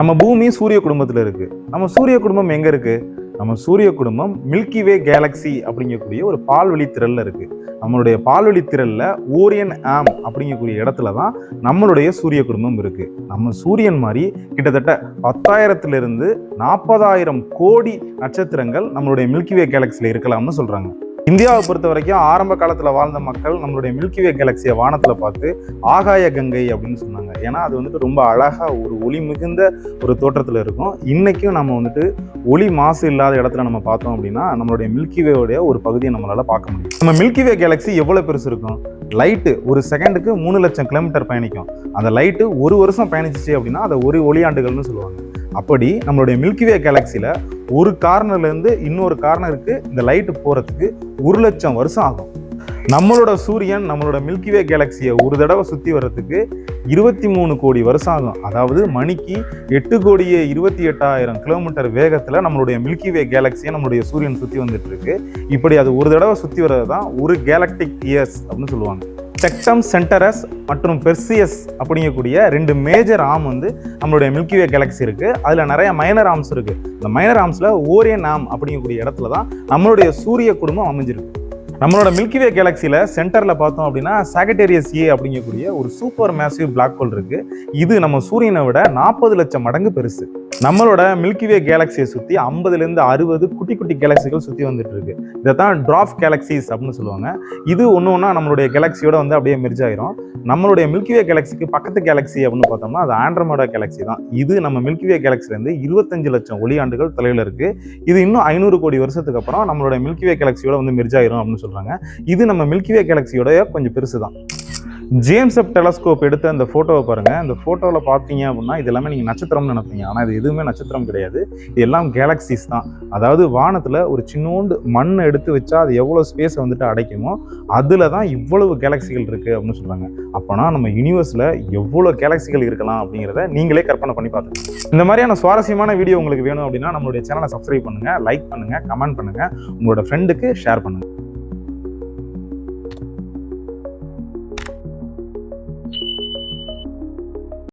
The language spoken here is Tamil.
நம்ம பூமி சூரிய குடும்பத்தில் இருக்கு. நம்ம சூரிய குடும்பம் எங்க இருக்கு? நம்ம சூரிய குடும்பம் மில்கி வே கேலக்சி அப்படிங்கக்கூடிய ஒரு பால்வெளி திரள்ல இருக்கு. நம்மளுடைய பால்வெளி திரள்ல ஓரியன் ஆம் அப்படிங்கக்கூடிய இடத்துல தான் நம்மளுடைய சூரிய குடும்பம் இருக்கு. நம்ம சூரியன் மாதிரி கிட்டத்தட்ட 10,000 40,000 கோடி நட்சத்திரங்கள் நம்மளுடைய மில்கி வே கேலக்சில இருக்கலாம்னு சொல்றாங்க. இந்தியாவை பொறுத்த வரைக்கும் ஆரம்ப காலத்துல வாழ்ந்த மக்கள் நம்மளுடைய மில்கி வே கேலக்சியை வானத்துல பார்த்து ஆகாய கங்கை அப்படின்னு சொன்னாங்க. ஏன்னா அது ரொம்ப அழகா ஒரு ஒளி மிகுந்த ஒரு தோற்றத்துல இருக்கும். இன்னைக்கும் நம்ம ஒளி மாசு இல்லாத இடத்துல நம்ம பார்த்தோம் அப்படின்னா நம்மளுடைய மில்கி வேவுடைய ஒரு பகுதியை நம்மளால பார்க்க முடியும். நம்ம மில்கி வே கேலக்சி எவ்வளவு பெருசு இருக்கும்? லைட்டு ஒரு செகண்டுக்கு 3 லட்சம் கிலோமீட்டர் பயணிக்கும். அந்த லைட்டு ஒரு வருஷம் பயணிச்சிச்சு அப்படின்னா அதை ஒரு ஒளியாண்டுகள்னு சொல்லுவாங்க. அப்படி நம்மளுடைய மில்கி வே கேலக்சியில ஒரு கார்னர்ல இருந்து இன்னொரு கார்னருக்கு இந்த லைட்டு போறதுக்கு 1 லட்சம் வருஷம் ஆகும். நம்மளோட சூரியன் நம்மளோட மில்கி வே கேலக்சியை ஒரு தடவை சுத்தி வர்றதுக்கு 23 கோடி வருஷம் ஆகும். அதாவது மணிக்கு 8,28,000 கிலோமீட்டர் வேகத்துல நம்மளுடைய மில்கி வே கேலக்சியை நம்மளுடைய சூரியன் சுத்தி வந்துட்டு இருக்கு. இப்படி அது ஒரு தடவை சுத்தி வர்றது தான் ஒரு கேலக்டிக் இயர்ஸ் அப்படின்னு சொல்லுவாங்க. செக்டம் சென்டரஸ் மற்றும் பெர்சியஸ் அப்படிங்கக்கூடிய 2 மேஜர் ஆர்ம் நம்மளுடைய மில்கி வே கேலக்சி இருக்கு. அதுல நிறைய மைனர் ஆர்ம்ஸ் இருக்கு. இந்த மைனர் ஆர்ம்ஸ்ல ஓரியன் ஆர்ம் அப்படிங்கக்கூடிய இடத்துல தான் நம்மளுடைய சூரிய குடும்பம் அமைஞ்சிருக்கு. நம்மளோட மில்கி வே கேலக்சியில சென்டர்ல பார்த்தோம் அப்படின்னா சாகிட்டேரியஸ் ஏ அப்படிங்கக்கூடிய ஒரு சூப்பர் மேசிவ் பிளாக் ஹோல் இருக்கு. இது நம்ம சூரியனை விட 40 லட்சம் மடங்கு பெருசு. நம்மளோட மில்கி வே கேலக்சியை சுத்தி 50 60 குட்டி குட்டி கேலக்சிகள் சுத்தி வந்துட்டு இருக்கு. இதைத்தான் டிராஃப் கேலக்சிஸ் அப்படின்னு சொல்லுவாங்க. இது ஒன்னா நம்மளுடைய கேலக்சியோட அப்படியே மெர்ஜ் ஆயிரும். நம்மளுடைய மில்கி வே கேலக்சிக்கு பக்கத்து கேலக்சி அப்படின்னு பார்த்தோம்னா அது ஆண்ட்ரோமேடா கேலக்சி தான். இது நம்ம மில்கி வே கேலக்சில இருந்து 25 லட்சம் ஒளியாண்டுகள் தொலைவில் இருக்கு. இது இன்னும் 500 கோடி வருஷத்துக்கு அப்புறம் நம்மளுடைய மில்கி வே கேலக்சியோட மெர்ஜ் ஆயிரும் அப்படின்னு சொல்றாங்க. இது நம்ம மில்கி வே கேலக்சியோட கொஞ்சம் பெருசு தான். ஜேம்ஸ் வெப் டெலஸ்கோப் எடுத்த அந்த போட்டோவை பாருங்க. இந்த போட்டோவில் பார்த்தீங்க அப்படின்னா இது எல்லாமே நீங்கள் நட்சத்திரம்னு நினைப்பீங்க. ஆனால் இது எதுவுமே நட்சத்திரம் கிடையாது. இது எல்லாம் கேலக்சிஸ் தான். அதாவது வானத்தில் ஒரு சின்னோண்டு மண்ணை எடுத்து வச்சா அது எவ்வளோ ஸ்பேஸை அடைக்குமோ அதில் தான் இவ்வளவு கேலக்சிகள் இருக்குது அப்படின்னு சொல்கிறாங்க. அப்போனா நம்ம யூனிவர்ஸில் எவ்வளோ கேலக்சிகள் இருக்கலாம் அப்படிங்கிறத நீங்களே கற்பனை பண்ணி பார்த்துக்கோங்க. இந்த மாதிரியான சுவாரஸ்யமான வீடியோ உங்களுக்கு வேணும் அப்படின்னா நம்மளுடைய சேனலை சப்ஸ்கிரைப் பண்ணுங்கள், லைக் பண்ணுங்கள், கமெண்ட் பண்ணுங்கள், உங்களோட ஃப்ரெண்டுக்கு ஷேர் பண்ணுங்கள்.